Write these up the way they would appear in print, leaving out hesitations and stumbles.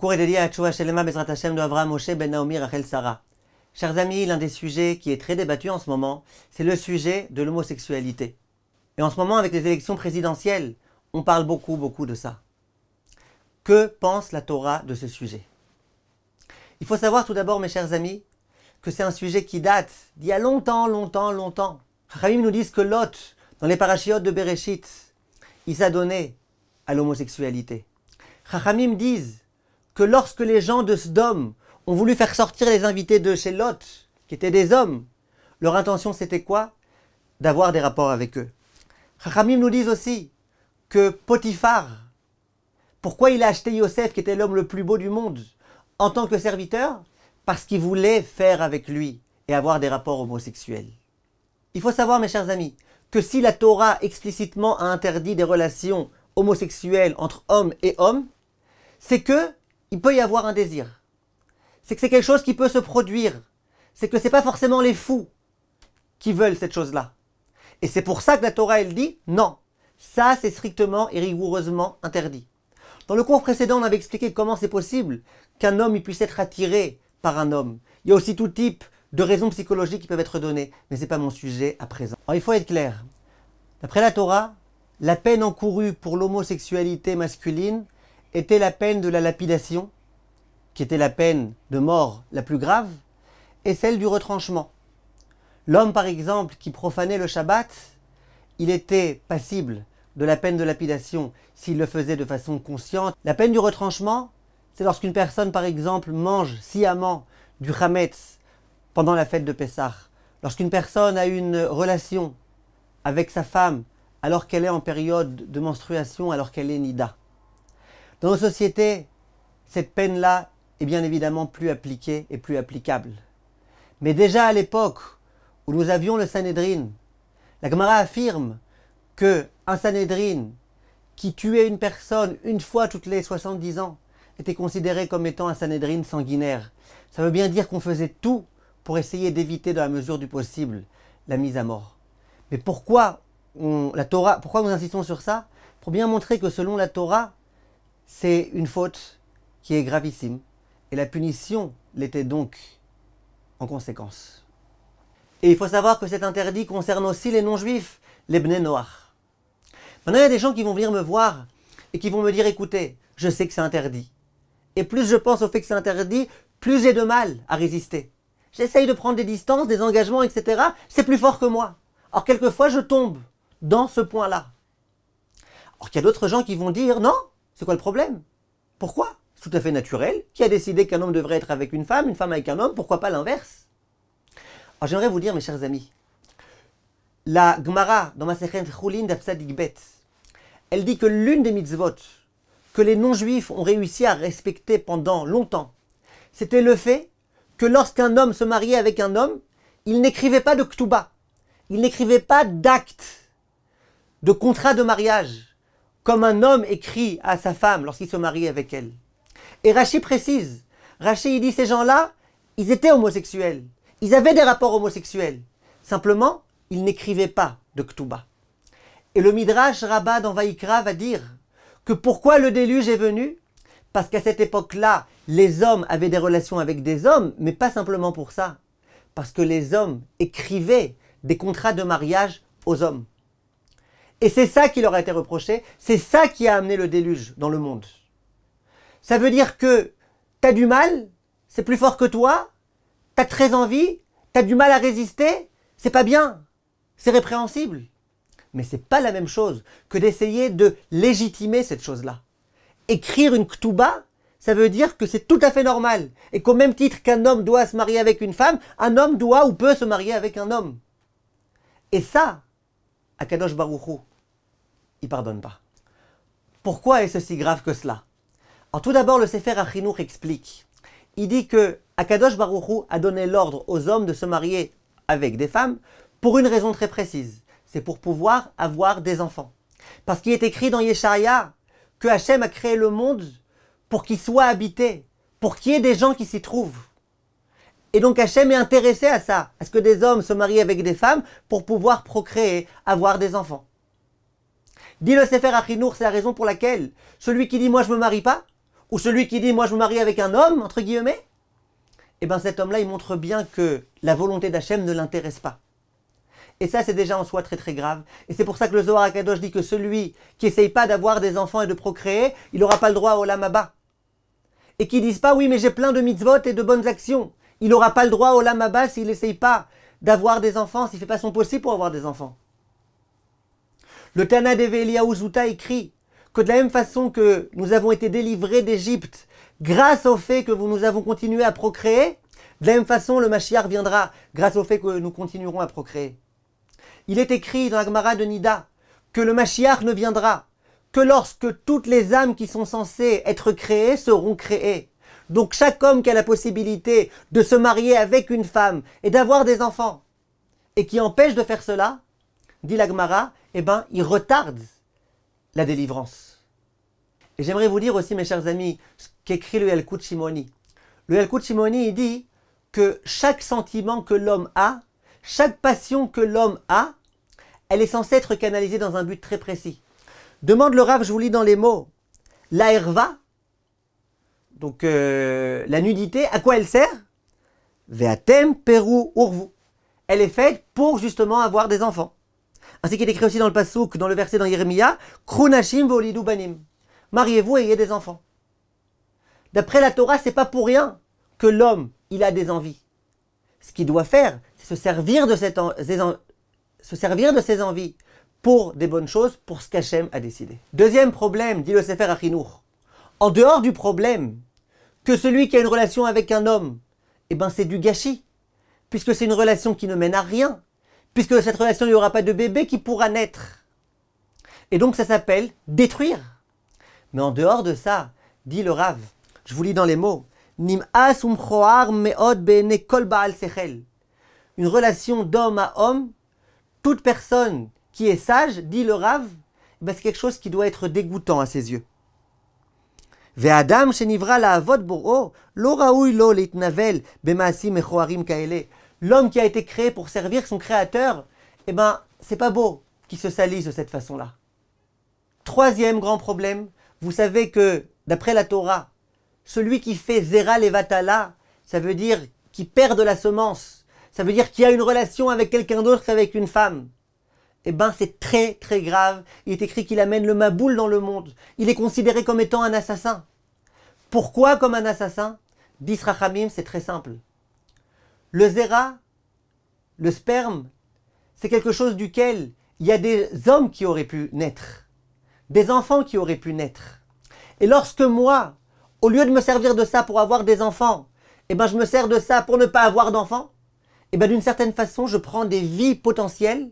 Le cours est dédié à Tchouva Shelema Bezrat Hashem de Avraham Moshe Ben Naomi Rachel Sarah. Chers amis, l'un des sujets qui est très débattu en ce moment, c'est le sujet de l'homosexualité. Et en ce moment, avec les élections présidentielles, on parle beaucoup de ça. Que pense la Torah de ce sujet? Il faut savoir tout d'abord, mes chers amis, que c'est un sujet qui date d'il y a longtemps. Chachamim nous disent que Lot, dans les parachiotes de Bereshit, il s'adonnait à l'homosexualité. Chachamim disent que lorsque les gens de Sodome ont voulu faire sortir les invités de chez Lot, qui étaient des hommes, leur intention c'était quoi? D'avoir des rapports avec eux. Chachamim nous disent aussi que Potiphar, pourquoi il a acheté Yosef, qui était l'homme le plus beau du monde, en tant que serviteur? Parce qu'il voulait faire avec lui et avoir des rapports homosexuels. Il faut savoir, mes chers amis, que si la Torah explicitement a interdit des relations homosexuelles entre hommes et hommes, c'est que il peut y avoir un désir. C'est que c'est quelque chose qui peut se produire. C'est que c'est pas forcément les fous qui veulent cette chose-là. Et c'est pour ça que la Torah, elle dit, non, ça c'est strictement et rigoureusement interdit. Dans le cours précédent, on avait expliqué comment c'est possible qu'un homme il puisse être attiré par un homme. Il y a aussi tout type de raisons psychologiques qui peuvent être données, mais ce n'est pas mon sujet à présent. Alors il faut être clair. D'après la Torah, la peine encourue pour l'homosexualité masculine était la peine de la lapidation, qui était la peine de mort la plus grave, et celle du retranchement. L'homme, par exemple, qui profanait le Shabbat, il était passible de la peine de lapidation s'il le faisait de façon consciente. La peine du retranchement, c'est lorsqu'une personne, par exemple, mange sciemment du chametz pendant la fête de Pessah. Lorsqu'une personne a une relation avec sa femme alors qu'elle est en période de menstruation, alors qu'elle est nida. Dans nos sociétés, cette peine-là est bien évidemment plus appliquée et plus applicable. Mais déjà à l'époque où nous avions le Sanhédrin, la Gemara affirme qu'un Sanhédrin qui tuait une personne une fois toutes les 70 ans était considéré comme étant un Sanhédrin sanguinaire. Ça veut bien dire qu'on faisait tout pour essayer d'éviter dans la mesure du possible la mise à mort. Mais pourquoi nous insistons sur ça? Pour bien montrer que selon la Torah, c'est une faute qui est gravissime. Et la punition l'était donc en conséquence. Et il faut savoir que cet interdit concerne aussi les non-juifs, les Bnei Noach. Maintenant, il y a des gens qui vont venir me voir et qui vont me dire, écoutez, je sais que c'est interdit. Et plus je pense au fait que c'est interdit, plus j'ai de mal à résister. J'essaye de prendre des distances, des engagements, etc. C'est plus fort que moi. Alors quelquefois, je tombe dans ce point-là. Alors qu'il y a d'autres gens qui vont dire, non, c'est quoi le problème? Pourquoi? C'est tout à fait naturel. Qui a décidé qu'un homme devrait être avec une femme avec un homme, pourquoi pas l'inverse? Alors j'aimerais vous dire, mes chers amis, la Gemara, dans Masechet Chulin Daf Tzadik Bet, elle dit que l'une des mitzvot que les non-juifs ont réussi à respecter pendant longtemps, c'était le fait que lorsqu'un homme se mariait avec un homme, il n'écrivait pas de ktuba, il n'écrivait pas d'acte, de contrat de mariage, comme un homme écrit à sa femme lorsqu'il se marie avec elle. Et Rashi précise, Rashi il dit ces gens-là, ils étaient homosexuels, ils avaient des rapports homosexuels, simplement ils n'écrivaient pas de ktuba. Et le Midrash Rabbah dans Vaïkra va dire que pourquoi le déluge est venu? Parce qu'à cette époque-là, les hommes avaient des relations avec des hommes, mais pas simplement pour ça. Parce que les hommes écrivaient des contrats de mariage aux hommes. Et c'est ça qui leur a été reproché, c'est ça qui a amené le déluge dans le monde. Ça veut dire que t'as du mal, c'est plus fort que toi, t'as très envie, t'as du mal à résister, c'est pas bien, c'est répréhensible. Mais c'est pas la même chose que d'essayer de légitimer cette chose-là. Écrire une ktuba, ça veut dire que c'est tout à fait normal. Et qu'au même titre qu'un homme doit se marier avec une femme, un homme doit ou peut se marier avec un homme. Et ça, Akadosh Baruch Hu, il pardonne pas. Pourquoi est-ce si grave que cela? Alors tout d'abord, le Sefer HaChinuch explique. Il dit que Akadosh Baruch Hu a donné l'ordre aux hommes de se marier avec des femmes pour une raison très précise. C'est pour pouvoir avoir des enfants. Parce qu'il est écrit dans Yeshaïa que Hachem a créé le monde pour qu'il soit habité, pour qu'il y ait des gens qui s'y trouvent. Et donc Hachem est intéressé à ça, à ce que des hommes se marient avec des femmes pour pouvoir procréer, avoir des enfants. Dit le Sefer HaChinuch, c'est la raison pour laquelle celui qui dit « moi je me marie pas » ou celui qui dit « moi je me marie avec un homme », entre guillemets, eh bien cet homme-là, il montre bien que la volonté d'Hachem ne l'intéresse pas. Et ça, c'est déjà en soi très très grave. Et c'est pour ça que le Zohar HaKadosh dit que celui qui n'essaye pas d'avoir des enfants et de procréer, il n'aura pas le droit au Olam Haba. Et qui ne disent pas « oui, mais j'ai plein de mitzvot et de bonnes actions ». Il n'aura pas le droit au Olam Haba s'il n'essaye pas d'avoir des enfants, s'il ne fait pas son possible pour avoir des enfants. Le Tana Deve Eliyahu Zuta écrit que de la même façon que nous avons été délivrés d'Égypte grâce au fait que nous avons continué à procréer, de la même façon le Mashiach viendra grâce au fait que nous continuerons à procréer. Il est écrit dans la Gemara de Nida que le Mashiach ne viendra que lorsque toutes les âmes qui sont censées être créées seront créées. Donc chaque homme qui a la possibilité de se marier avec une femme et d'avoir des enfants et qui empêche de faire cela, dit la Gemara, eh ben, il retarde la délivrance. Et j'aimerais vous dire aussi, mes chers amis, ce qu'écrit le Yalkut Shimoni. Le Yalkut Shimoni, il dit que chaque sentiment que l'homme a, chaque passion que l'homme a, elle est censée être canalisée dans un but très précis. Demande le Rav, je vous lis dans les mots, la herva, donc la nudité, à quoi elle sert? Ve'atem peru urvu. Elle est faite pour justement avoir des enfants. Ainsi qu'il est écrit aussi dans le Passouk, dans le verset dans Yeremia, Krunashim volidu banim. Mariez-vous et ayez des enfants. D'après la Torah, c'est pas pour rien que l'homme, il a des envies. Ce qu'il doit faire, c'est se servir de ses envies pour des bonnes choses, pour ce qu'Hachem a décidé. Deuxième problème, dit le Sefer Achinour. En dehors du problème que celui qui a une relation avec un homme, eh ben c'est du gâchis, puisque c'est une relation qui ne mène à rien, puisque cette relation, il n'y aura pas de bébé qui pourra naître. Et donc ça s'appelle détruire. Mais en dehors de ça, dit le Rav, je vous lis dans les mots, Nim'as umchoar me'od be'ene kol ba'al sechel. Une relation d'homme à homme, toute personne qui est sage, dit le Rav, ben c'est quelque chose qui doit être dégoûtant à ses yeux. Ve'adam shenivra la'avod bor'o, lo raoui lo leitnavel b'ma'asim mechoarim kaele. L'homme qui a été créé pour servir son créateur, eh ben, c'est pas beau qu'il se salisse de cette façon-là. Troisième grand problème, vous savez que, d'après la Torah, celui qui fait zera levatala, ça veut dire qui perd de la semence, ça veut dire qu'il a une relation avec quelqu'un d'autre qu'avec une femme. Eh ben, c'est très très grave. Il est écrit qu'il amène le maboul dans le monde. Il est considéré comme étant un assassin. Pourquoi comme un assassin? Dit Rachamim, c'est très simple. Le zera, le sperme, c'est quelque chose duquel il y a des hommes qui auraient pu naître, des enfants qui auraient pu naître. Et lorsque moi, au lieu de me servir de ça pour avoir des enfants, eh ben je me sers de ça pour ne pas avoir d'enfants, eh ben d'une certaine façon, je prends des vies potentielles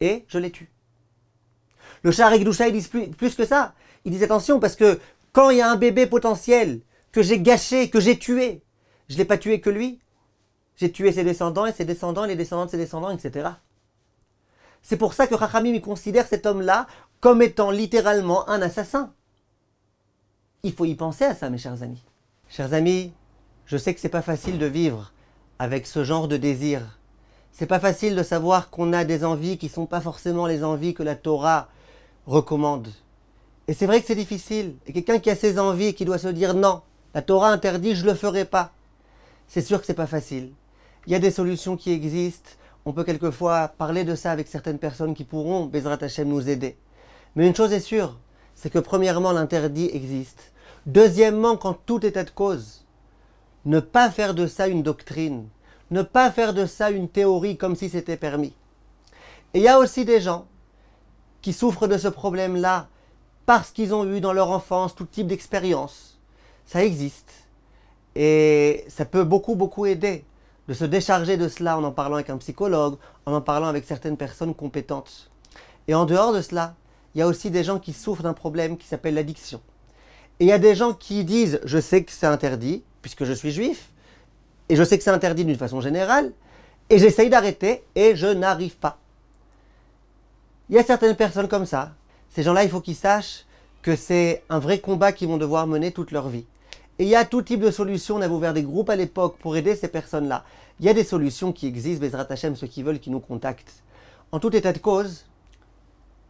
et je les tue. Le Sha'ar HaKedusha, ils disent plus que ça. Ils disent attention parce que quand il y a un bébé potentiel que j'ai gâché, que j'ai tué, je ne l'ai pas tué que lui. J'ai tué ses descendants et ses descendants et les descendants de ses descendants, etc. C'est pour ça que Chachamim considère cet homme-là comme étant littéralement un assassin. Il faut y penser à ça, mes chers amis. Chers amis, je sais que c'est pas facile de vivre avec ce genre de désir. C'est pas facile de savoir qu'on a des envies qui sont pas forcément les envies que la Torah recommande. Et c'est vrai que c'est difficile. Et quelqu'un qui a ses envies et qui doit se dire non, la Torah interdit, je le ferai pas. C'est sûr que c'est pas facile. Il y a des solutions qui existent. On peut quelquefois parler de ça avec certaines personnes qui pourront, Bezrat Hashem, nous aider. Mais une chose est sûre, c'est que premièrement, l'interdit existe. Deuxièmement, quand tout est à cause, ne pas faire de ça une doctrine, ne pas faire de ça une théorie comme si c'était permis. Et il y a aussi des gens qui souffrent de ce problème-là parce qu'ils ont eu dans leur enfance tout type d'expérience. Ça existe. Et ça peut beaucoup aider de se décharger de cela en parlant avec un psychologue, en parlant avec certaines personnes compétentes. Et en dehors de cela, il y a aussi des gens qui souffrent d'un problème qui s'appelle l'addiction. Et il y a des gens qui disent « je sais que c'est interdit, puisque je suis juif, et je sais que c'est interdit d'une façon générale, et j'essaye d'arrêter, et je n'arrive pas. » Il y a certaines personnes comme ça. Ces gens-là, il faut qu'ils sachent que c'est un vrai combat qu'ils vont devoir mener toute leur vie. Et il y a tout type de solutions. On avait ouvert des groupes à l'époque pour aider ces personnes-là. Il y a des solutions qui existent, Bezrat Hashem, ceux qui veulent, qui nous contactent. En tout état de cause,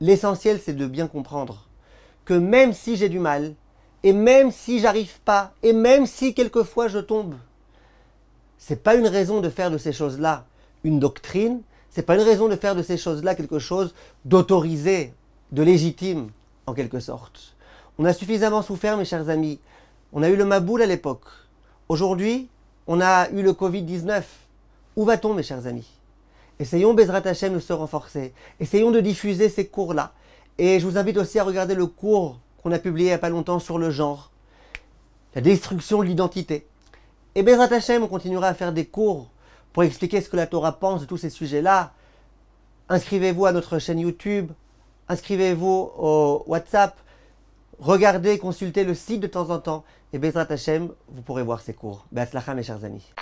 l'essentiel, c'est de bien comprendre que même si j'ai du mal, Et même si j'arrive pas, et même si quelquefois je tombe, c'est pas une raison de faire de ces choses-là une doctrine, c'est pas une raison de faire de ces choses-là quelque chose d'autorisé, de légitime, en quelque sorte. On a suffisamment souffert, mes chers amis. On a eu le Maboul à l'époque. Aujourd'hui, on a eu le Covid-19. Où va-t-on, mes chers amis? Essayons, Bezrat Hashem, de se renforcer. Essayons de diffuser ces cours-là. Et je vous invite aussi à regarder le cours qu'on a publié il n'y a pas longtemps sur le genre, la destruction de l'identité. Et Bezrat Hashem, on continuera à faire des cours pour expliquer ce que la Torah pense de tous ces sujets-là. Inscrivez-vous à notre chaîne YouTube, inscrivez-vous au WhatsApp, regardez, consultez le site de temps en temps, et Bezrat Hashem, vous pourrez voir ces cours. Be'atzlacha, mes chers amis.